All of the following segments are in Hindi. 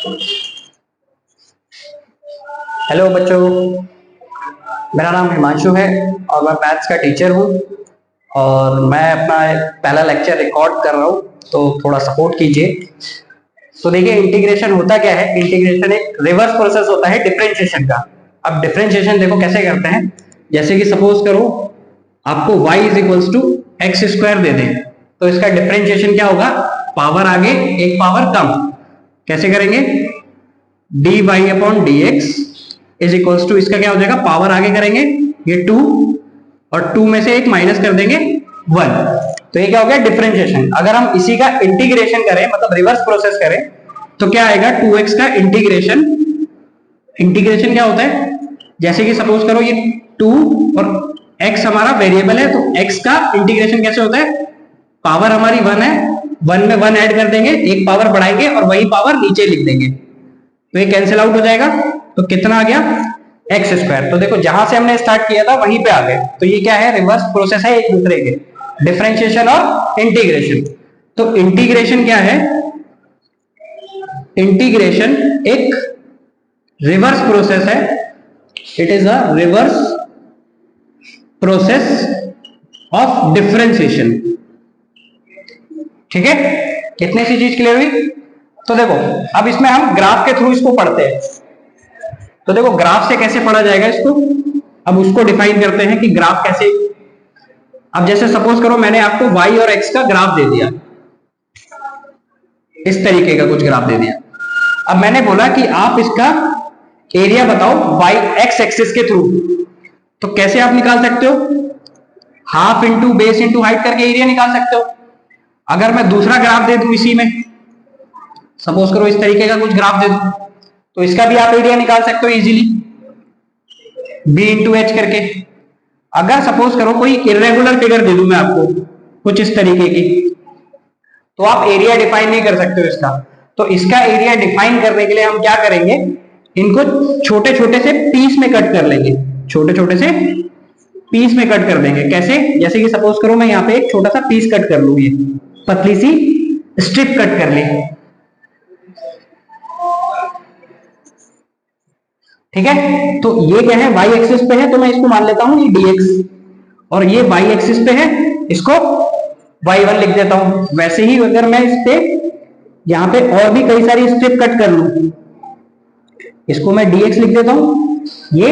हेलो बच्चों, मेरा नाम हिमांशु है और मैं मैथ्स का टीचर हूँ। और मैं अपना पहला लेक्चर रिकॉर्ड कर रहा हूँ, तो थोड़ा सपोर्ट कीजिए। तो देखिए, इंटीग्रेशन होता क्या है। इंटीग्रेशन एक रिवर्स प्रोसेस होता है डिफरेंशिएशन का। अब डिफरेंशिएशन देखो कैसे करते हैं। जैसे कि सपोज करो आपको y is equals to x square दे दें, तो इसका डिफरेंशिएशन क्या होगा, पावर आगे एक पावर कम। कैसे करेंगे, d y upon d x is equals to, इसका क्या हो जाएगा, पावर आगे करेंगे ये 2 और 2 में से एक माइनस कर देंगे 1। तो ये क्या हो गया, डिफरेंशिएशन। अगर हम इसी का इंटीग्रेशन करें, मतलब रिवर्स प्रोसेस करें, तो क्या आएगा, 2x का इंटीग्रेशन। इंटीग्रेशन क्या होता है, जैसे कि सपोज करो ये 2 और x हमारा वेरिएबल है, तो x का इंटीग्रेशन कैसे होता है, पावर हमारी 1 है, 1 में 1 ऐड कर देंगे, एक पावर बढ़ाएंगे और वही पावर नीचे लिख देंगे, तो ये कैंसिल आउट हो जाएगा। तो कितना आ गया, एक्स स्क्वायर। तो देखो जहां से हमने स्टार्ट किया था वहीं पे आ गए। तो ये क्या है, रिवर्स प्रोसेस है एक दूसरे के, डिफरेंशिएशन और इंटीग्रेशन। तो इंटीग्रेशन क्या है, इंटीग्रेशन एक रिवर्स प्रोसेस है। It is a reverse process of differentiation. ठीक है, कितनी सी चीज क्लियर हुई। तो देखो अब इसमें हम ग्राफ के थ्रू इसको पढ़ते हैं। तो देखो ग्राफ से कैसे पढ़ा जाएगा इसको, अब उसको डिफाइन करते हैं कि ग्राफ कैसे। अब जैसे सपोज करो मैंने आपको y और x का ग्राफ दे दिया, इस तरीके का कुछ ग्राफ दे दिया। अब मैंने बोला कि आप इसका एरिया बताओ y x एक्सिस के थ्रू। तो कैसे आप निकाल सकते हो, half into base into height करके एरिया निकाल सकते हो। अगर मैं दूसरा ग्राफ दे दूं इसी में, सपोज करो इस तरीके का कुछ ग्राफ दे दूं, तो इसका भी आप एरिया निकाल सकते हो इजीली, b इंटू एच करके। अगर सपोज करो कोई इरेगुलर फिगर दे दूं मैं आपको कुछ इस तरीके की, तो आप एरिया डिफाइन नहीं कर सकते हो इसका। तो इसका एरिया डिफाइन करने के लिए हम क्या करेंगे, इनको छोटे छोटे से पीस में कट कर लेंगे, छोटे छोटे से पीस में कट कर देंगे। कैसे, जैसे कि सपोज करो मैं यहाँ पे एक छोटा सा पीस कट कर लूं, ये पतली सी स्ट्रिप कट कर ली, ठीक है। तो ये क्या है, y एक्सिस पे है, तो मैं इसको मान लेता हूं ये dx, और ये y एक्सिस पे है, इसको y1 लिख देता हूं। वैसे ही अगर मैं इस पे यहाँ पे और भी कई सारी स्ट्रिप कट कर लूं, इसको मैं dx लिख देता हूं, ये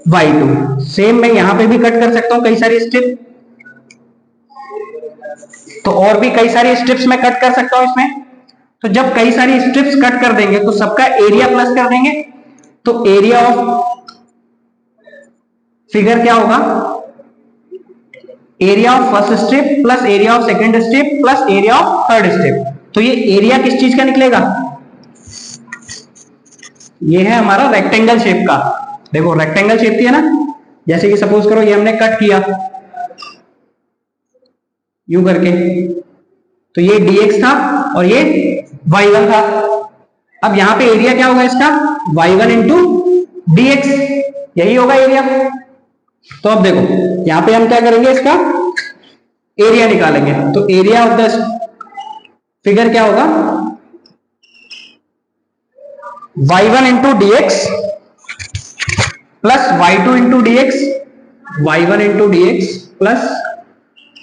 y2। सेम मैं यहाँ पे भी कट कर सकता हूं कई सारी स्ट्रिप, तो और भी कई सारी स्ट्रिप्स मैं कट कर सकता हूं इसमें। तो जब कई सारी स्ट्रिप्स कट कर देंगे तो सबका एरिया प्लस कर देंगे, तो एरिया ऑफ फिगर क्या होगा, area of first strip plus area of second strip plus area of third strip. तो ये एरिया किस चीज का निकलेगा, ये है हमारा रेक्टेंगल शेप का। देखो रेक्टेंगल शेप थी है ना, जैसे कि सपोज करो ये हमने कट किया यू करके, तो ये dx था और ये y1 था। अब यहाँ पे एरिया क्या होगा इसका, y1 इंटू डी एक्स, यही होगा एरिया। तो अब देखो यहाँ पे हम क्या करेंगे, इसका एरिया निकालेंगे। तो एरिया ऑफ द फिगर क्या होगा, y1 into d x plus y2 into d x, y1 into d x plus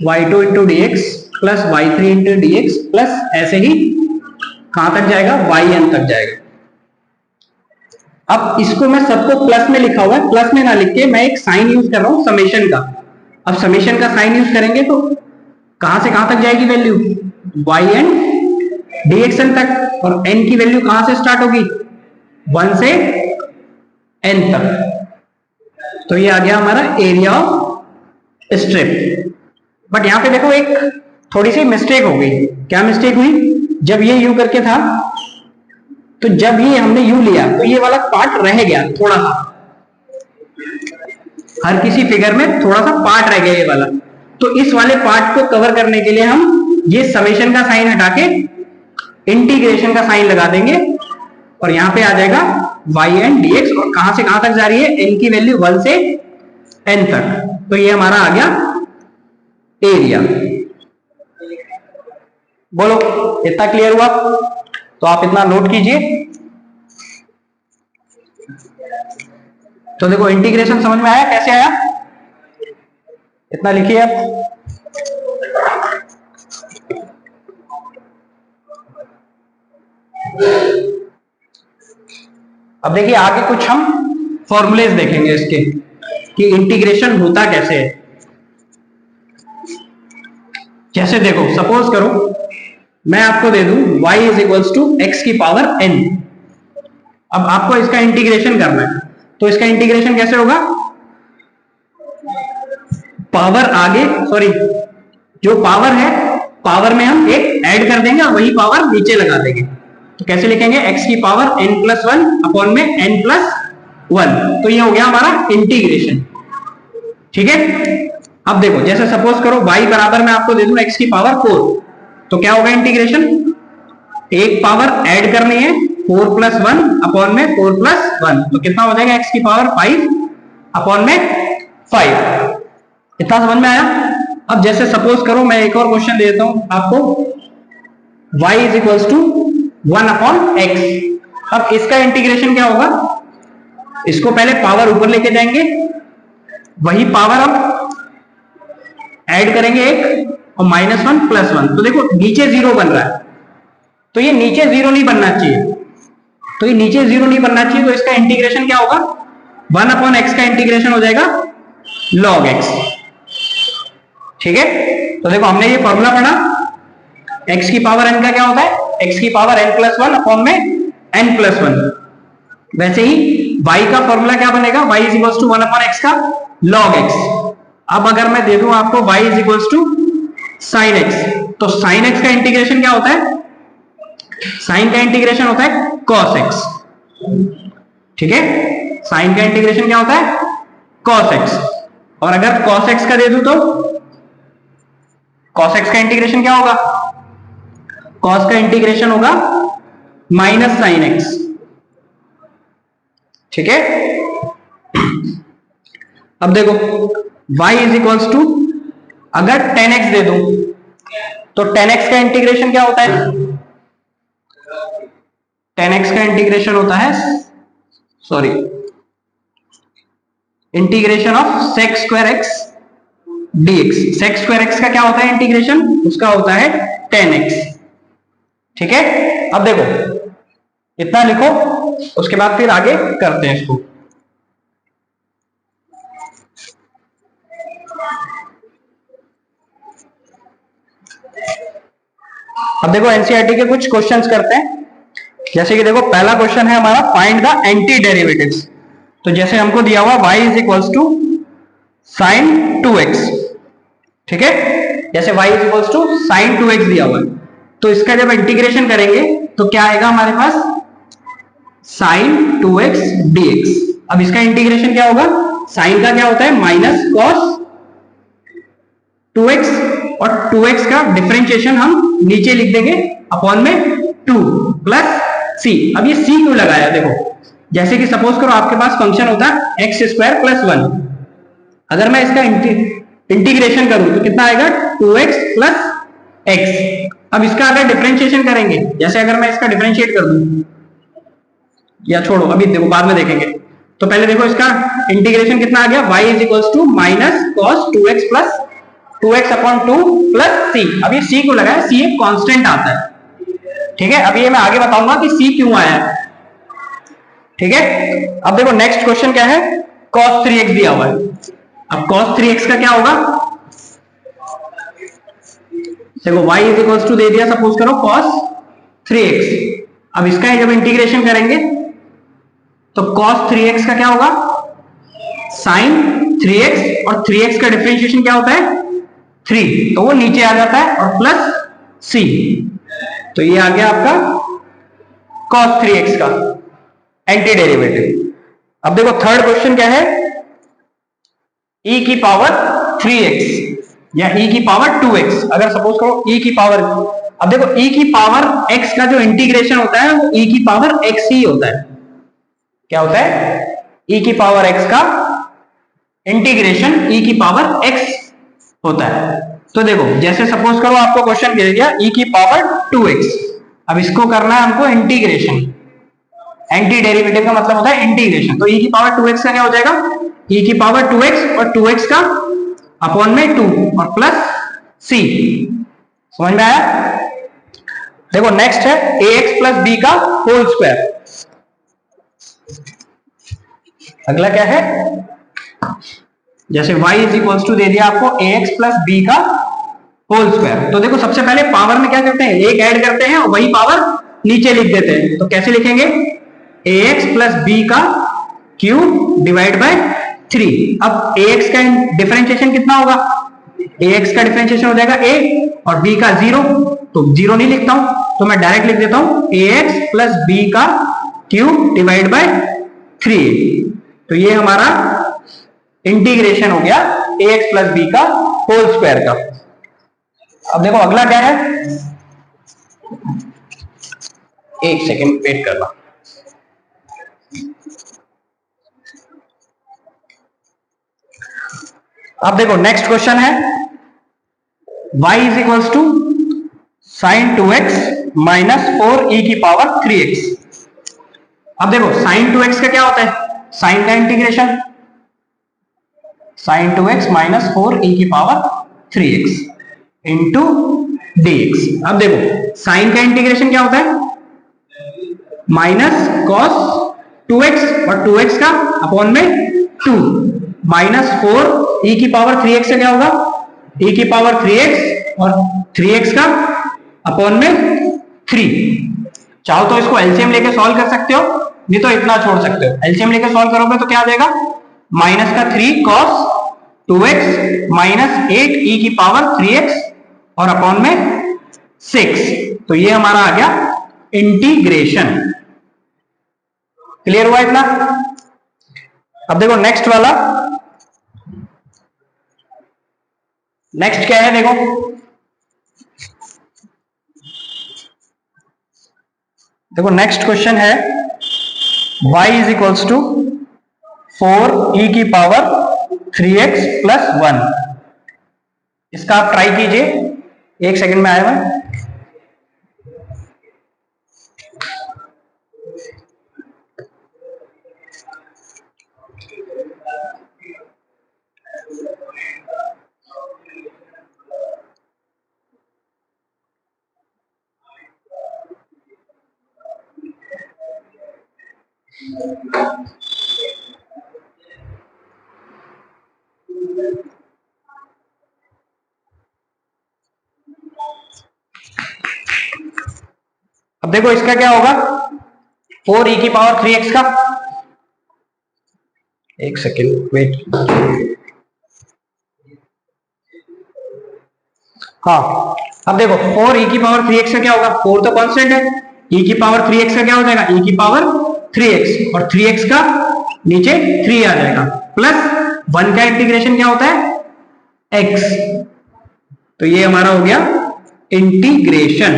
y2 into d x plus y3 into d x plus ऐसे ही कहां तक जाएगा, yn तक जाएगा। अब इसको मैं सबको प्लस में लिखा हुआ है, प्लस में ना लिख के मैं एक साइन यूज कर रहा हूं समेशन का। अब समेशन का साइन यूज करेंगे तो कहां से कहां तक जाएगी वैल्यू, yn dxn तक, और n की वैल्यू कहां से स्टार्ट होगी, 1 से n तक। तो ये आ गया हमारा एरिया ऑफ स्ट्रिप। बट यहां पे देखो एक थोड़ी सी मिस्टेक हो गई। क्या मिस्टेक हुई, जब ये यू करके था, तो जब ये हमने यू लिया तो ये वाला पार्ट रह गया थोड़ा सा, हर किसी फिगर में थोड़ा सा पार्ट रह गया ये वाला। तो इस वाले पार्ट को कवर करने के लिए हम ये समेशन का साइन हटा के इंटीग्रेशन का साइन लगा देंगे, और यहां पे आ जाएगा yn dx, और कहां से कहां तक जा रही है, n की वैल्यू 1 से n तक। तो ये हमारा आ गया एरिया। बोलो इतना क्लियर हुआ, तो आप इतना नोट कीजिए। तो देखो इंटीग्रेशन समझ में आया कैसे आया, इतना लिखिए आप। अब देखिए आगे कुछ हम फॉर्मूलेज देखेंगे इसके कि इंटीग्रेशन होता कैसे है। जैसे देखो सपोज करो मैं आपको दे दूं y is equals to x की पावर n। अब आपको इसका इंटीग्रेशन करना है, तो इसका इंटीग्रेशन कैसे होगा, पावर आगे सॉरी जो पावर है पावर में हम एक ऐड कर देंगे और वही पावर नीचे लगा देंगे। तो कैसे लिखेंगे, x की power n plus one upon में n प्लस वन। तो ये हो गया हमारा इंटीग्रेशन। ठीक है, अब देखो जैसे सपोज करो y बराबर मैं आपको दे दूं x की पावर 4, तो क्या होगा इंटीग्रेशन, एक पावर ऐड करनी है 4 प्लस वन अपॉन में 4 प्लस वन, तो कितना हो जाएगा x की पावर 5 अपॉन में 5। इतना समझ में आया। अब जैसे सपोज करो मैं एक और क्वेश्चन देता हूं आपको, y is equals to 1 upon x. अब इसका इंटीग्रेशन क्या होगा, इसको पहले पावर ऊपर लेके जाएंगे, वही पावर अब ऐड करेंगे एक और माइनस वन प्लस वन। तो देखो नीचे जीरो बन रहा है, तो ये नीचे जीरो नहीं बनना चाहिए, तो ये नीचे जीरो नहीं बनना चाहिए, तो इसका इंटीग्रेशन क्या होगा, 1 अपॉन एक्स का इंटीग्रेशन हो जाएगा log x। ठीक है, तो देखो हमने ये फॉर्मूला पढ़ा, x की पावर n का क्या होता है, x की power n plus one upon में n प्लस वन। वैसे ही y का फॉर्मूला क्या बनेगा, y is equals to 1 upon x का log x। अब अगर मैं दे दूं आपको y is equals to sine x, तो साइन x का इंटीग्रेशन क्या होता है, साइन का इंटीग्रेशन होता है cos x। ठीक है, साइन का इंटीग्रेशन क्या होता है cos x। और अगर cos x का दे दूं तो cos x का इंटीग्रेशन क्या होगा, cos का इंटीग्रेशन होगा माइनस साइन x। ठीक है, अब देखो y इज इक्वल्स टू अगर 10x दे दूं तो 10x का इंटीग्रेशन क्या होता है, 10x का इंटीग्रेशन होता है sorry integration of sec square x dx। sec square x का क्या होता है इंटीग्रेशन, उसका होता है 10x। ठीक है, अब देखो इतना लिखो, उसके बाद फिर आगे करते हैं इसको। अब देखो एनसीईआरटी के कुछ क्वेश्चंस करते हैं। जैसे कि देखो पहला क्वेश्चन है हमारा फाइंड द एंटी डेरिवेटिव्स। तो जैसे हमको दिया हुआ y is equals to sine 2x। ठीक है, जैसे y is equals to sine 2x दिया हुआ है, तो इसका जब इंटीग्रेशन करेंगे तो क्या आएगा हमारे पास, साइन 2x dx। अब इसका इंटीग्रेशन क्या होगा, साइन का क्या होता है माइनस कॉस 2x, और 2x का डिफरेंशिएशन हम नीचे लिख देंगे अपॉन में 2 प्लस c। अब ये c क्यों लगाया, देखो जैसे कि सपोज करो आपके पास फंक्शन होता है एक्स स्क्वायर प्लस वन, अगर मैं इसका इंटीग्रेशन करूं तो कितना आएगा 2x प्लस x। अब इसका अगर डिफरेंशिएशन करेंगे, जैसे अगर मैं इसका डिफरेंशिएट कर दूं, या छोड़ो अभी देखो बाद में देखेंगे, तो पहले देखो इसका इंटीग्रेशन कितना आ गया, y is equals to minus cos 2x plus 2x upon 2 plus c। अब ये c क्यों लगाया, c एक कांस्टेंट आता है। ठीक है, अभी ये मैं आगे बताऊंगा कि c क्यों आया है। ठीक है, अब देखो नेक्स्ट क्वेश्चन क्या है, cos 3x दिया हुआ है। अब cos 3x का क्या होगा, देखो y इज इक्वल्स टू दे दिया सपोज करो cos 3x। अब इसका जब इंटीग्रेशन करेंगे तो cos 3x का क्या होगा, sin 3x, और 3x का डिफरेंशिएशन क्या होता है 3, तो वो नीचे आ जाता है, और प्लस c। तो ये आ गया आपका cos 3x का एंटी डेरिवेटिव। अब देखो थर्ड क्वेश्चन क्या है, e की पावर 3x या e की पावर 2x। अगर सपोज करो e की पावर, अब देखो e की पावर x का जो इंटीग्रेशन होता है वो e की पावर x ही होता है। क्या होता है, e की पावर x का इंटीग्रेशन e की पावर x होता है। तो देखो जैसे सपोज करो आपको क्वेश्चन दे दिया e की पावर 2x, अब इसको करना है हमको इंटीग्रेशन एंटी डेरिवेटिव का मतलब होता है इंटीग्रेशन। तो e की पावर 2x का क्या हो जाएगा, e की पावर 2x और 2x का अपॉन में 2 और प्लस c। समझ में आया? देखो नेक्स्ट है ax प्लस b का होल स्क्वायर। अगला क्या है, जैसे y इज इक्वल्स टू दे दिया आपको ax प्लस b का होल स्क्वायर। तो देखो सबसे पहले पावर में क्या करते हैं, एक ऐड करते हैं और वही पावर नीचे लिख देते हैं। तो कैसे लिखेंगे, ax प्लस b का क्यूब डिवाइड बाय 3। अब ax का डिफरेंशिएशन कितना होगा, ax का डिफरेंशिएशन हो जाएगा a और b का 0, तो 0 नहीं लिखता हूं तो मैं डायरेक्ट लिख देता हूं ax प्लस b का क्यूब डिवाइड बाय 3। तो ये हमारा इंटीग्रेशन हो गया ax प्लस b का होल स्क्वायर का। अब देखो अगला क्या है, एक सेकेंड वेट करना। अब देखो नेक्स्ट क्वेश्चन है y is equals to sine 2x minus 4 e की पावर 3x। अब देखो साइन 2x का क्या होता है, साइन का integration, sine 2x minus 4 e की पावर 3x इंटू dx। अब देखो साइन का इंटीग्रेशन क्या होता है, माइनस कॉस 2x और 2x का अपॉन में 2 माइनस 4 e की पावर 3x से क्या होगा, e की पावर 3x और 3x का अपॉन में 3। चाहो तो इसको एलसीएम लेके सॉल्व कर सकते हो, नहीं तो इतना छोड़ सकते हो। एलसीएम लेके सॉल्व करोगे तो क्या आ जाएगा, माइनस का 3 कॉस 2x माइनस 8 e की पावर 3x और अपॉन में 6। तो ये हमारा आ गया इंटीग्रेशन। क्लियर हुआ इतना? अब देखो नेक्स्ट वाला, नेक्स्ट क्या है देखो, देखो नेक्स्ट क्वेश्चन है y is equals to 4 e की पावर 3x प्लस 1। इसका आप ट्राई कीजिए, एक सेकंड में आया मैं। अब देखो इसका क्या होगा, 4 e की पावर 3x का, एक सेकेंड वेट। हाँ अब देखो 4 e की पावर 3x का क्या होगा, 4 तो कांस्टेंट है, e की पावर 3x का क्या हो जाएगा, e की पावर 3x और 3x का नीचे 3 आ जाएगा, प्लस 1 का इंटीग्रेशन क्या होता है, x। तो ये हमारा हो गया इंटीग्रेशन।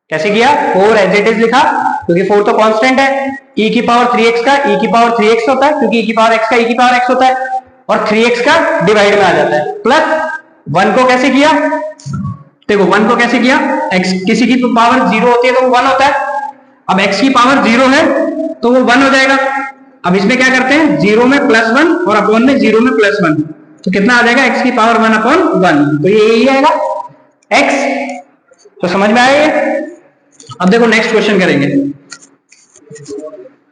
कैसे किया, 4 एज इट इज लिखा क्योंकि 4 तो कांस्टेंट है, e की पावर 3x का e की पावर 3x होता है क्योंकि e की पावर x का e की पावर x होता है, और 3x का डिवाइड में आ जाता है, प्लस 1 को कैसे किया, देखो 1 को कैसे किया, x किसी की पावर 0 होती है तो वो 1 होता है, अब x की पावर 0 है तो वो 1 हो जाएगा। अब इसमें क्या करते हैं, 0 में प्लस 1 और अपॉन में 0 में प्लस 1, तो कितना आ जाएगा, x की पावर 1 अपॉन 1, तो ये यही आएगा x। तो समझ में आया ये? अब देखो नेक्स्ट क्वेश्चन करेंगे।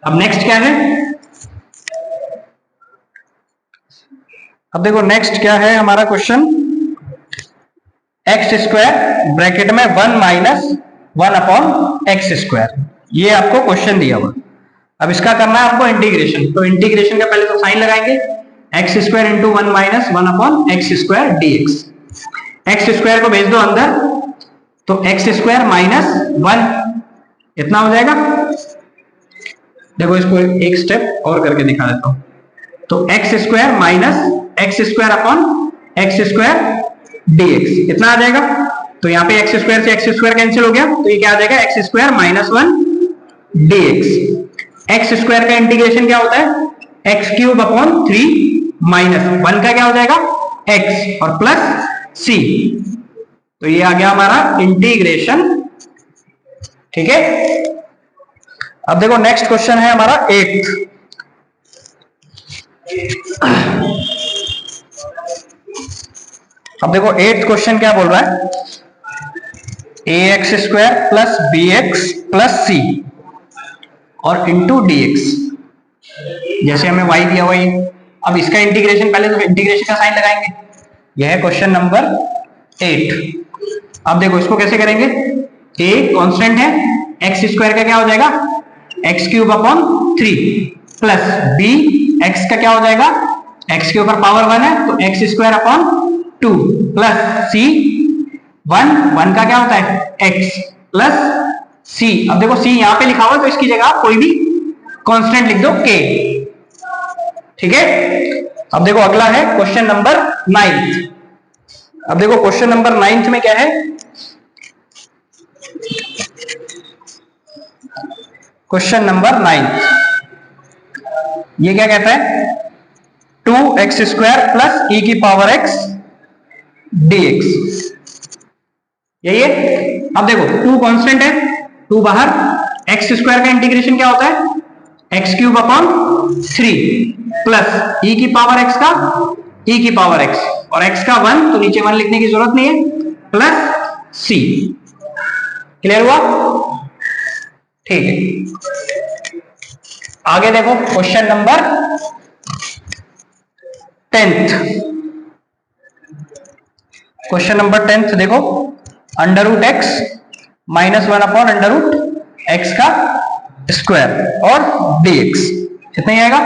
अब नेक्स्ट क्या है, अब देखो नेक्स्ट क्या है हमारा क्वेश्चन, एक्स स्क्वायर ब्रैकेट में 1 माइनस 1 अपॉन एक्स स्क्वायर, ये आपको क्वेश्चन दिया हुआ। अब इसका करना है आपको इंटीग्रेशन, तो इंटीग्रेशन का पहले तो साइन लगाएंगे, x square into 1 minus 1 upon x square dx. X square को भेज दो अंदर, तो एक्स स्क्वायर माइनस 1 इतना हो जाएगा। देखो इसको एक स्टेप और करके दिखा देता हूं, तो x square minus x square upon x square dx इतना आ जाएगा। तो यहाँ पे एक्स स्क्वायर से एक्स स्क्वायर कैंसिल हो गया, तो ये क्या आ जाएगा, x square minus 1 dx. X square का इंटीग्रेशन क्या होता है, एक्स क्यूब अपॉन 3 माइनस 1 का क्या हो जाएगा, एक्स और प्लस सी। तो ये आ गया हमारा इंटीग्रेशन। ठीक है, अब देखो नेक्स्ट क्वेश्चन है हमारा 8th। अब देखो 8th क्वेश्चन क्या बोल रहा है, ax square plus bx plus c और इंटू dx। जैसे हमें y दिया हुआ है, अब इसका इंटीग्रेशन, पहले तो इंटीग्रेशन का साइन लगाएंगे। यह है क्वेश्चन नंबर 8। अब देखो इसको कैसे करेंगे, a कांस्टेंट है, x स्क्वायर का क्या हो जाएगा x cube upon 3 plus b x का क्या हो जाएगा, x के ऊपर पावर 1 है तो x square upon 2 plus c 1 का क्या होता है x प्लस c। अब देखो c यहां पे लिखा हुआ है तो इसकी जगह आप कोई भी कांस्टेंट लिख दो k। ठीक है। अब देखो अगला है क्वेश्चन नंबर 9th। अब देखो क्वेश्चन नंबर 9th में क्या है, क्वेश्चन नंबर 9th ये क्या कहता है, 2x स्क्वायर प्लस e की पावर x dx। यही है। अब देखो 2 कांस्टेंट है, 2 बाहर, x स्क्वायर का इंटीग्रेशन क्या होता है x cube upon 3 plus e की पावर x का e की पावर x और x का 1 तो नीचे 1 लिखने की जरूरत नहीं है प्लस c। क्लियर हुआ? ठीक है। आगे देखो question number 10th। Question number 10th देखो, under root x minus 1 upon under root x का स्क्वायर और dx कितना ही आएगा।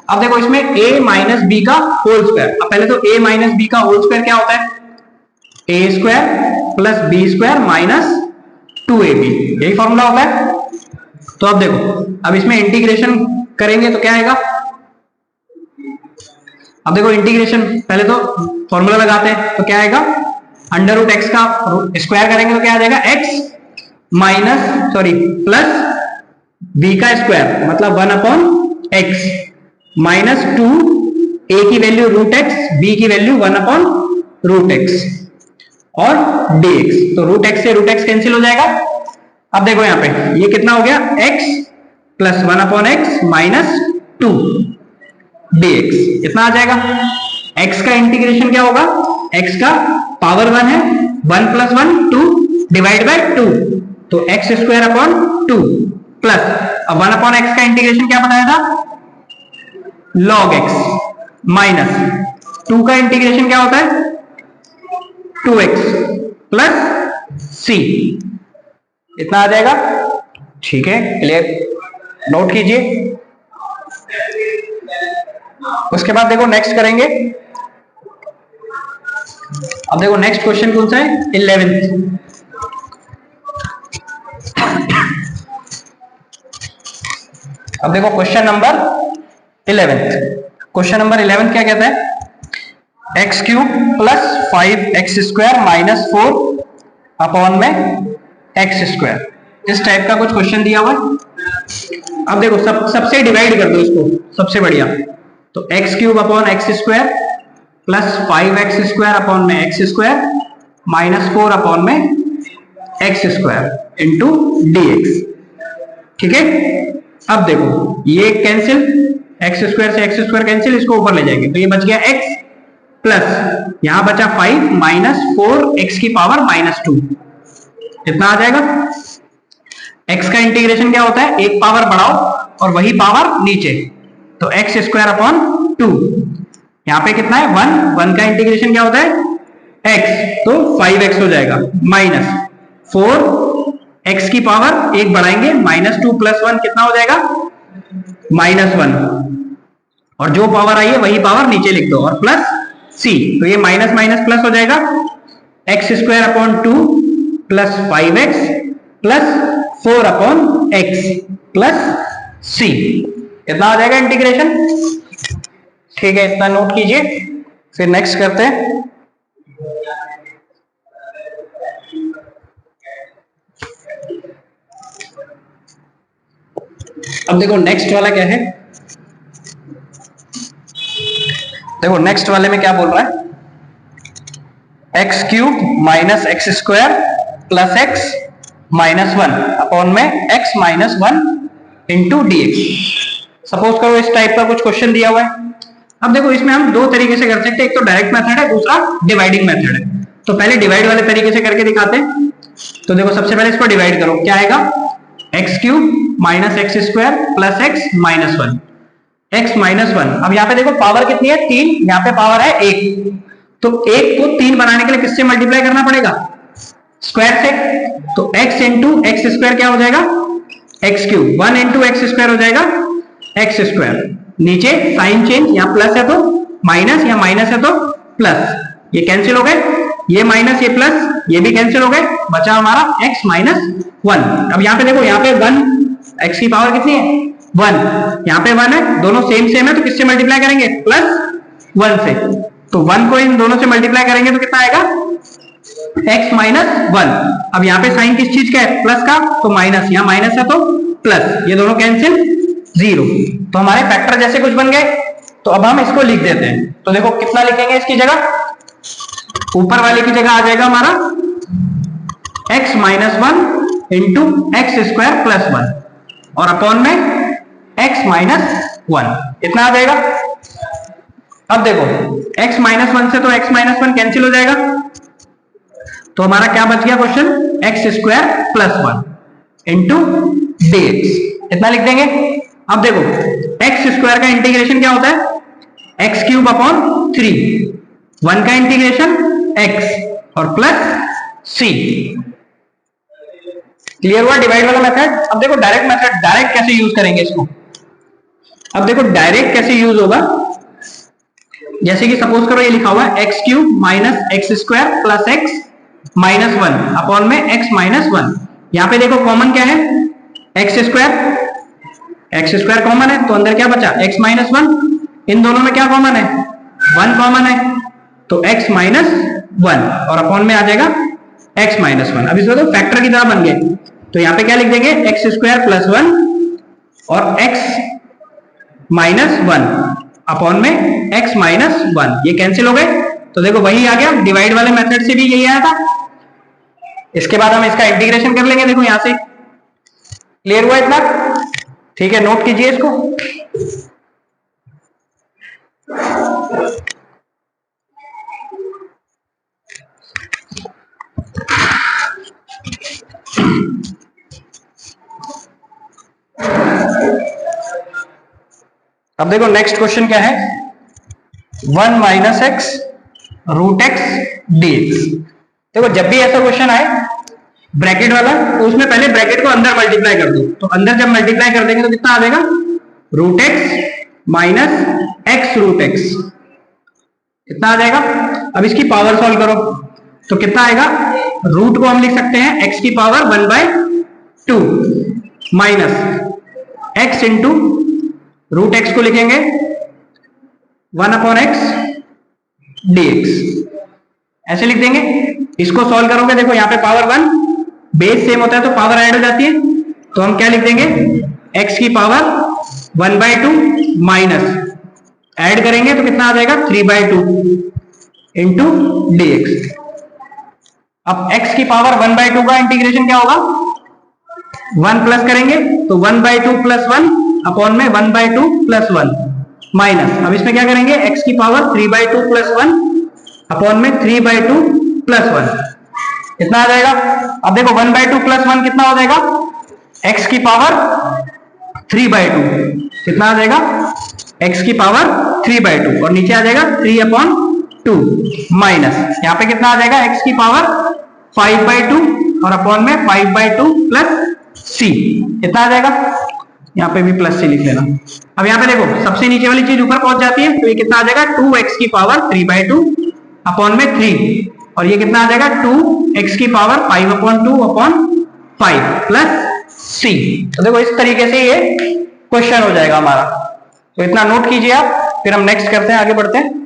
अब देखो इसमें a माइनस बी का होल स्क्वायर। अब पहले तो a माइनस बी का होल स्क्वायर क्या होता है, a square plus b square minus 2ab, यही फॉर्मूला होता है। तो अब देखो, अब इसमें इंटीग्रेशन करेंगे तो क्या आएगा, अब देखो इंटीग्रेशन पहले तो फॉर्मूला लगाते हैं तो क्या आएगा, अंडर रूट एक्स का स्क्वायर करेंगे तो क्या आ जाएगा x माइनस प्लस b का स्क्वायर मतलब 1 अपॉन x माइनस 2 a की वैल्यू रूट x, b की वैल्यू 1 अपॉन रूट x और dx। तो रूट x से रूट x कैंसिल हो जाएगा। अब देखो यहां पे ये कितना हो गया, x plus 1 upon x minus 2 dx इतना आ जाएगा। x का इंटीग्रेशन क्या होगा, x का पावर 1 है, 1 प्लस 1 2 डिवाइड बाय 2 तो x स्क्वायर अपॉन 2 प्लस, अब 1 अपॉन x का इंटीग्रेशन क्या बनाया था log x माइनस 2 का इंटीग्रेशन क्या होता है 2x प्लस c इतना आ जाएगा। ठीक है, क्लियर, नोट कीजिए। उसके बाद देखो नेक्स्ट करेंगे। अब देखो नेक्स्ट क्वेश्चन कौन सा है, 11th। अब देखो question number 11th। Question number 11 क्या कहता है, x cube plus 5x square minus 4 upon में एक्स स्क्वायर, इस टाइप का कुछ क्वेश्चन दिया हुआ है। अब देखो सबसे डिवाइड कर दो इसको, सबसे बढ़िया। तो x cube upon x square plus 5x square upon में एक्स स्क्वायर माइनस 4 अपॉन में एक्स स्क्वायर इंटू dx। ठीक है। अब देखो ये कैंसिल, एक्स स्क्वायर से एक्स स्क्वायर कैंसिल, इसको ऊपर ले जाएंगे तो ये बच गया x प्लस यहां बचा 5 माइनस 4x की पावर माइनस 2 इतना आ जाएगा। x का इंटीग्रेशन क्या होता है, एक पावर बढ़ाओ और वही पावर नीचे, तो एक्स स्क्वायर अपॉन 2, यहां पे कितना है 1 का इंटीग्रेशन क्या होता है x तो 5x हो जाएगा माइनस 4x की पावर एक बढ़ाएंगे माइनस 2 प्लस 1 कितना हो जाएगा माइनस 1 और जो पावर आई है वही पावर नीचे लिख दो और प्लस c, तो ये माइनस माइनस प्लस हो जाएगा, x square upon 2 plus 5x plus 4 upon x plus c इतना आ जाएगा इंटीग्रेशन। ठीक है, इतना नोट कीजिए। फिर नेक्स्ट करते हैं। अब देखो नेक्स्ट वाला क्या है, देखो नेक्स्ट वाले में क्या बोल रहा है, x cube minus x square plus x minus 1 upon में x minus 1 into dx। Suppose करो इस टाइप का कुछ क्वेश्चन दिया हुआ है। अब देखो इसमें हम दो तरीके से कर सकते हैं, एक तो डायरेक्ट मेथड है, दूसरा डिवाइडिंग मेथड है। तो पहले डिवाइड वाले तरीके से करके दिखाते हैं। तो देखो सबसे पहले इसको डिवाइड करो, क्या आएगा, x cube minus x square plus x minus one, x minus one. अब यहाँ पे देखो पावर कितनी है, 3, यहाँ पे पावर है 1। तो 1 को 3 बनाने के लिए किससे मल्टीप्लाई करना पड़ेगा, स्क्वायर से। तो x इंटू एक्स स्क्वायर क्या हो जाएगा, x cube, 1 into x square हो जाएगा एक्स स्क्वायर। नीचे साइन चेंज, यहाँ प्लस है तो माइनस, यहाँ माइनस है तो प्लस, ये कैंसिल हो गए, ये माइनस ये प्लस ये भी कैंसिल हो गए, बचा हमारा x माइनस वन। अब यहाँ पे देखो, यहाँ पे 1, x की पावर कितनी है 1, यहाँ पे 1 है, दोनों सेम सेम है तो किससे मल्टीप्लाई करेंगे, प्लस 1 से। तो 1 को इन दोनों से मल्टीप्लाई करेंगे तो कितना आएगा, x माइनस वन। अब यहाँ पे साइन किस चीज का है, प्लस का, तो माइनस, यहाँ माइनस है तो प्लस, ये दोनों कैंसिल, 0। तो हमारे फैक्टर जैसे कुछ बन गए। तो अब हम इसको लिख देते हैं। तो देखो कितना लिखेंगे इसकी जगह, ऊपर वाले की जगह आ जाएगा हमारा x minus one into x square plus one, और अपॉन में x माइनस वन, इतना आ जाएगा। अब देखो x माइनस वन से तो x माइनस वन कैंसिल हो जाएगा, तो हमारा क्या बच गया question, x square plus one into dx, इतना लिख देंगे। अब देखो एक्स स्क्वायर का इंटीग्रेशन क्या होता है, एक्स क्यूब अपॉन 3, 1 का इंटीग्रेशन x और प्लस c। क्लियर हुआ डिवाइड वाला मेथड। अब देखो डायरेक्ट मेथड, डायरेक्ट कैसे यूज करेंगे इसको। अब देखो डायरेक्ट कैसे यूज होगा, जैसे कि सपोज करो ये लिखा हुआ है x cube minus x square plus x minus one upon में एक्स माइनस वन। यहाँ पे देखो कॉमन क्या है, एक्स स्क्वायर कॉमन है, तो अंदर क्या बचा, एक्स माइनस वन। इन दोनों में क्या कॉमन है, 1 कॉमन है, तो x माइनस वन, और अपॉन में आ जाएगा x माइनस वन। अब इसको तो फैक्टर की तरह बन गए, तो यहाँ पे क्या लिख देंगे, एक्स स्क्वायर प्लस वन और x माइनस वन अपॉन में x माइनस वन, ये कैंसिल हो गए। तो देखो वही आ गया, डिवाइड वाले मेथड से भी यही आया था। इसके बाद हम इसका इंटीग्रेशन कर लेंगे, देखो यहां से। क्लियर हुआ इतना, ठीक है, नोट कीजिए इसको। अब देखो नेक्स्ट क्वेश्चन क्या है, 1 minus x root x dx. देखो जब भी ऐसा क्वेश्चन आए ब्रैकेट वाला, तो उसमें पहले ब्रैकेट को अंदर मल्टीप्लाई कर दो। तो अंदर जब मल्टीप्लाई कर देंगे तो कितना आ जाएगा, root x minus x root x, इतना आ जाएगा। अब इसकी पावर सॉल्व करो तो कितना आएगा, रूट को हम लिख सकते हैं एक्स की power 1/2 minus x into root x को लिखेंगे 1 अपॉन एक्स डीएक्स, ऐसे लिख देंगे। इसको सॉल्व करोगे, देखो यहाँ पे पावर 1, बेस सेम होता है तो पावर ऐड हो जाती है, तो हम क्या लिख देंगे, x की पावर 1/2 माइनस ऐड करेंगे तो कितना आ जाएगा, 3/2 इंटू डीएक्स। अब x की पावर 1/2 का इंटीग्रेशन क्या होगा, 1 प्लस करेंगे तो 1/2 प्लस 1 अपॉन में 1/2 प्लस 1 माइनस, अब इसमें क्या करेंगे, x की पावर 3/2 प्लस 1 अपॉन में 3/2 प्लस 1, इतना आ जाएगा। अब देखो 1/2 प्लस 1 कितना हो जाएगा, x की पावर 3/2, कितना आ जाएगा, x की पावर 3/2, और नीचे आ जाएगा 3/2 माइनस, यहाँ पे कितना आ जाएगा, x की पावर 5/2 और अपॉन में 5/2 प्लस c, इतना आ जाएगा। यहाँ पे भी प्लस सी लिख लेना। अब यहाँ पे देखो सबसे नीचे वाली चीज ऊपर पहुंच जाती है, तो ये कितना आ जाएगा, 2x की पावर 3/2 अपॉन में 3, और ये कितना आ जाएगा, 2x की पावर 5/2 अपॉन 5 प्लस c। तो देखो इस तरीके से ये क्वेश्चन हो जाएगा हमारा। तो इतना नोट कीजिए आप, फिर हम नेक्स्ट करते हैं, आगे बढ़ते हैं।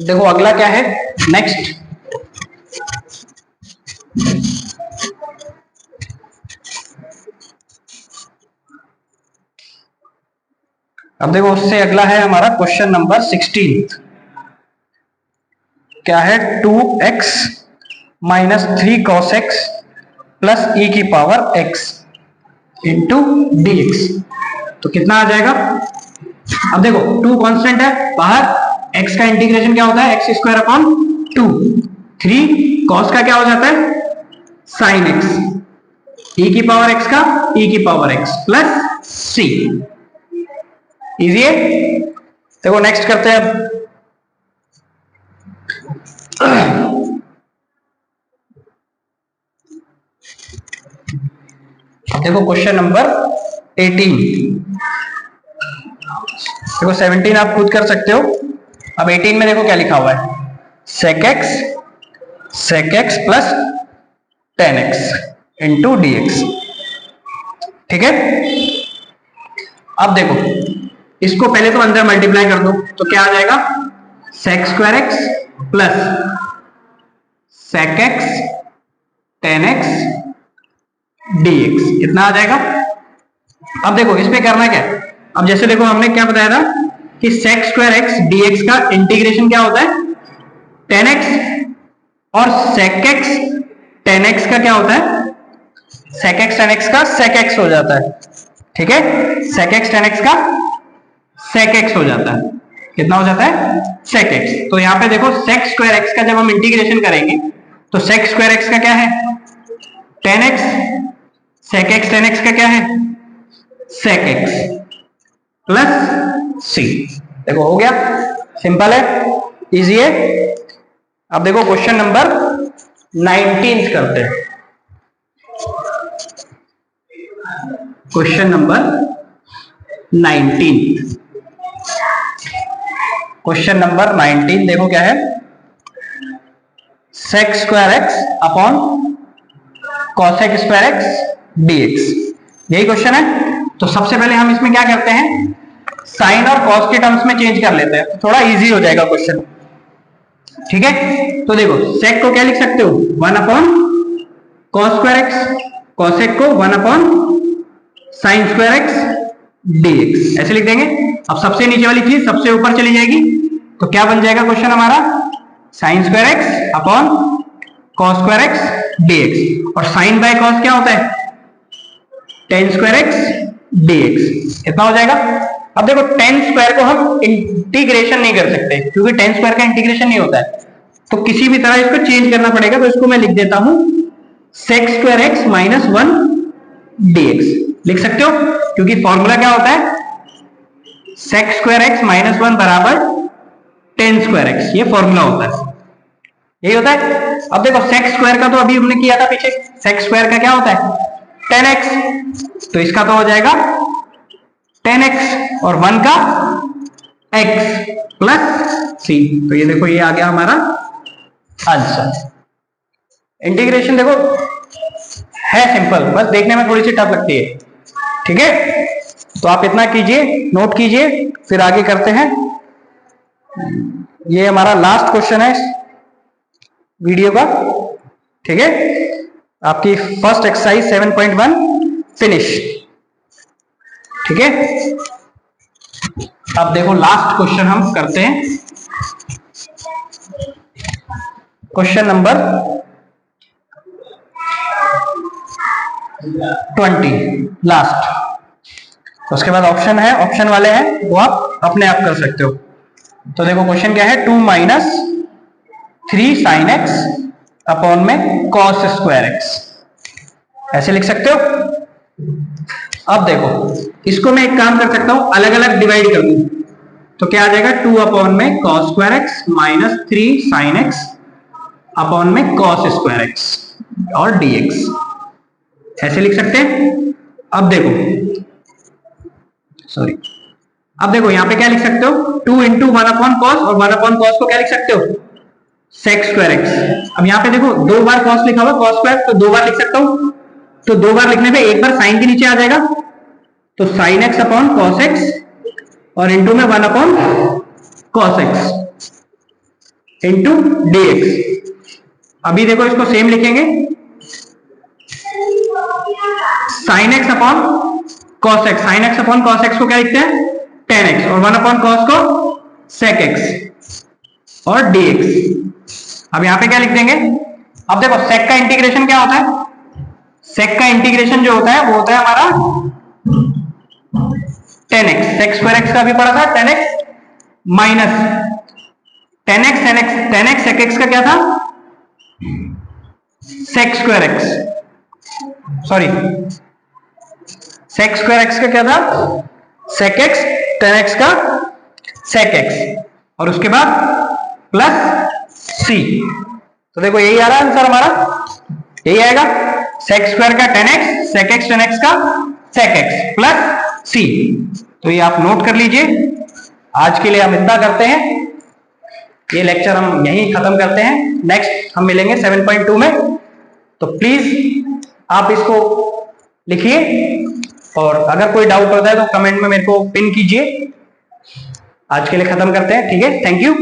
देखो अगला क्या है, नेक्स्ट। अब देखो उससे अगला है हमारा क्वेश्चन नंबर 16। क्या है, 2x minus 3 cos x plus e की power x into d x. तो कितना आ जाएगा? अब देखो 2 कांस्टेंट है बाहर, x का इंटीग्रेशन क्या होता है, एक्स स्क्वायर अपॉन 2। 3 कॉस का क्या हो जाता है, साइन x, e की पावर x का e की power x plus c। Easy है। देखो नेक्स्ट करते हैं अब। देखो क्वेश्चन नंबर 18। देखो 17 आप खुद कर सकते हो। अब 18 में देखो क्या लिखा हुआ है, sec x plus ten x into d x. ठीक है। अब देखो इसको पहले तो अंदर मल्टीप्लाई कर दो, तो क्या आ जाएगा, sec square x plus sec x ten x D x, कितना आ जाएगा। अब देखो इसमें करना क्या है, अब जैसे देखो हमने क्या बताया था कि sec स्क्वायर एक्स dx का इंटीग्रेशन क्या होता है, टेन एक्स, और sec x टेन एक्स का क्या होता है, sec x टेन एक्स का sec x हो जाता है। ठीक है, sec x टेन एक्स का sec x हो जाता है। कितना हो जाता है, sec x। तो यहाँ पे देखो sec स्क्वायर x का जब हम इंटीग्रेशन करेंगे तो sec स्क्वायर x का क्या है, ten x, sec x ten x का क्या है, sec x प्लस c। देखो हो गया, सिंपल है, इजी है। अब देखो क्वेश्चन नंबर 19 करते हैं। Question number 19। क्वेश्चन नंबर 19 देखो क्या है, sec square x upon cosec square x dx, यही क्वेश्चन है। तो सबसे पहले हम इसमें क्या करते हैं, साइन और कॉस के टर्म्स में चेंज कर लेते हैं, थोड़ा इजी हो जाएगा क्वेश्चन। ठीक है, तो देखो sec को क्या लिख सकते हो, 1 upon cos square x, cosec को 1 upon sin square x dx, ऐसे लिख देंगे। अब सबसे नीचे वाली चीज सबसे ऊपर चली जाएगी, तो क्या बन जाएगा क्वेश्चन हमारा, sin square x upon cos square x dx, और sin बाय cos क्या होता है, tan स्क्वायर एक्स dx, कितना हो जाएगा। अब देखो tan स्क्वायर को हम इंटीग्रेशन नहीं कर सकते क्योंकि tan स्क्वायर का इंटीग्रेशन नहीं होता है, तो किसी भी तरह इसको चेंज करना पड़ेगा। तो इसको मैं लिख देता हूं sec square x minus 1 dx, लिख सकते हो, क्योंकि फॉर्मूला क्या होता है, sec स्क्वायर एक्स माइनस 1 बराबर tan स्क्वायर एक्स, ये फॉर्मूला होता है, यही होता है। अब देखो sec स्क्वायर का तो अभी हमने किया था पीछे, sec स्क्वायर का क्या होता है, tan x, तो इसका तो हो जाएगा tan x और 1 का x प्लस c। तो ये देखो ये आ गया हमारा आंसर। इंटीग्रेशन देखो है सिंपल, बस देखने में थोड़ी सी टफ लगती है। ठीक है, तो आप इतना कीजिए, नोट कीजिए, फिर आगे करते हैं। ये हमारा लास्ट क्वेश्चन है वीडियो का। ठीक है, आपकी फर्स्ट एक्सरसाइज 7.1 फिनिश। ठीक है, अब देखो लास्ट क्वेश्चन हम करते हैं, क्वेश्चन नंबर 20 लास्ट। उसके बाद ऑप्शन है, ऑप्शन वाले हैं वो आप अपने आप कर सकते हो। तो देखो क्वेश्चन क्या है, 2 माइनस 3 साइन एक्स अपॉन में कॉस स्क्वायर एक्स, ऐसे लिख सकते हो। अब देखो इसको मैं एक काम कर सकता हूं, अलग अलग डिवाइड कर दूं, तो क्या आ जाएगा, 2 अपॉन में cos square x minus 3 sine x upon में कॉस स्क्वायर एक्स और dx, ऐसे लिख सकते हैं। अब देखो सॉरी, अब देखो यहां पे क्या लिख सकते हो, 2 इंटू 1 अपॉन कॉस, और 1 अपॉन कॉस को क्या लिख सकते हो, सेक स्क्वायर एक्स। अब यहाँ पे देखो 2 बार कॉस लिखा हुआ, कॉस स्क्वायर, तो 2 बार लिख सकता हूं, तो 2 बार लिखने पे एक बार साइन के नीचे आ जाएगा, तो sine x upon cos x और इंटू में 1 upon cos x. Into dx। अभी देखो इसको सेम लिखेंगे, sine x upon cos x. Sine x upon cos x को क्या लिखते हैं, टेन एक्स, और 1 अपॉन कॉस को सेक एक्स और dx। अब यहां पे क्या लिख देंगे, अब देखो सेक का इंटीग्रेशन क्या होता है, सेक का इंटीग्रेशन जो होता है वो होता है हमारा 10x। सेक स्क्वायर एक्स का भी पढ़ा था, 10x minus 10x 10x 10x सेक एक्स का क्या था, sec square x, sorry sec square x का क्या था, सेक एक्स, 10x का सेक एक्स, और उसके बाद प्लस सी। तो देखो यही आ रहा है आंसर हमारा, यही आएगा, सेक स्क्वायर का 10x, सेक एक्स 10x का सेक एक्स प्लस सी। तो ये आप नोट कर लीजिए। आज के लिए हम इतना करते हैं, ये लेक्चर हम यहीं खत्म करते हैं। नेक्स्ट हम मिलेंगे 7.2 में। तो प्लीज आप इसको लिखिए, और अगर कोई डाउट होता है तो कमेंट में मेरे को पिन कीजिए। आज के लिए खत्म करते हैं, ठीक है, थैंक यू।